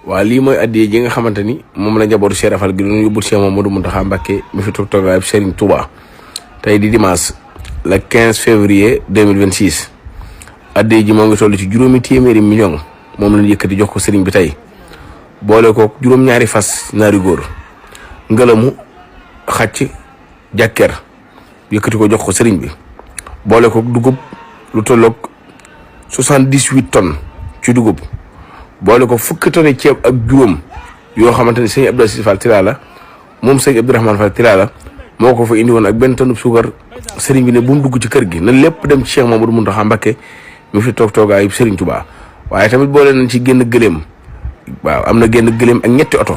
waa lii mooy addiya ji nga xamante ni moom la njabootu Cheikh Rafal gi doon yóbbul Cheikh Mamadou Mountakha Mbacké mi fi toog toogaayub Serigne Touba tey di dimanche le 15 février 2026 addiya ji moo ngi toll ci juróomi téeméeri million moom lañ yëkkati jox ko Serigne bi tey boole ko juróom-ñaari fas ñaari góor ngelamu xacc jàkkeer yëkkati ko jox ko Serigne bi boole ko dugub lu tolloog 78 tonnes ci dugub boole ko fukki tonne ceeb ak juróom yoo xamante ni sëñ Abdou Aziz Fall Tilala moom sëñ Abdourahmane Fall Tilala moo ko fa indi woon ak benn tonne suukar sëriñ bi ne bu mu dugg ci kër gi na lépp dem ci Cheikh Mamadou Mountakha Mbacké mi fi toog toogaayu Serigne Touba waaye tamit boole nañ ci génn gëléem waaw am na génn gëléem ak ñetti oto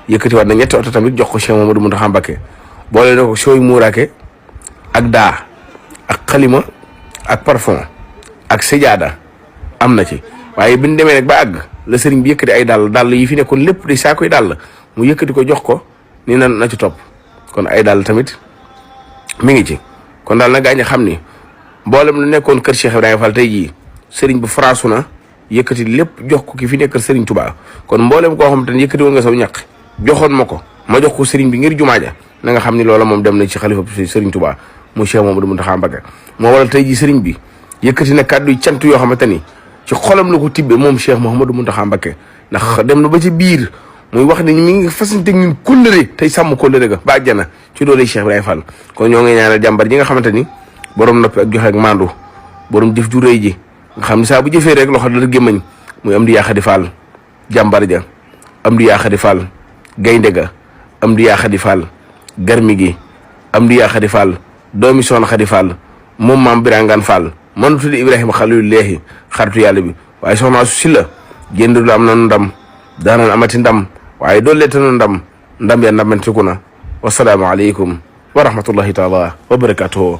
yëkkatiwaat na ñetti oto tamit jox ko Cheikh Mamadou Mountakha Mbacké boole na ko sooy muuraake ak daa ak xalima ak parfum ak sejaada am na ci waaye bi ñu demee nag ba àgg la sëriñ bi yëkkati ay dàll yi fi nekkoon lépp di saa koy dàll mu yëkkati ko jox ko ni na ci topp kon ay dàll tamit mi ngi ci kon daal na gaañ xam ni mboolem lu nekkoon kër Cheikh Ibrahima Fall tey jii sëriñ bu faraasu na yëkkati lépp jox ko ki fi nekk sëriñ Touba kon mboolem koo xam te ne yëkkati woon nga saw ñaq joxoon ma ko ma jox ko sëriñ bi ngir jumaa ja na nga xam ni loola moom dem na ci xalifa sëriñ Touba mu Cheikh Mamadou Mountakha Mbacké moo waral tey jii sëriñ bi yëkkati na kàddu yi cant yoo xamante ni ci xolam la ko tibbe moom Cheikh Mouhamadou Mountakha Mbacké ndax dem na ba ci biir muy wax ne mi ngi fasante ñun kóllëre tey sàmm kóllëre ga ba àjjana ci doole Cheikh Ibrahima Fall kon ñoo ngi ñaanal jàmbar ji nga xamante ni borom noppi ak joxe ak mandu borom jëf ju rëy ji nga xam ne saa bu jëfee rek loxo dala gémmañ muy am di yaa Xadi Fall jàmbar ja am di yaa Xadi Fall gaynde ga am di yaa Xadi Fall garmi gi am di yaa Xadi Fall doomi soxna Xadi Fall moom maam Birangaan Fall man tuddi Ibrahima Xalilullaahi xaritu yàlla bi waaye soxna su Silla génn du am nanu ndam daanan amati ndam waaye doole tanu ndam ya ndamantiku na wasalaamu aleykum wa rahmatullahi taala wa barakatuhu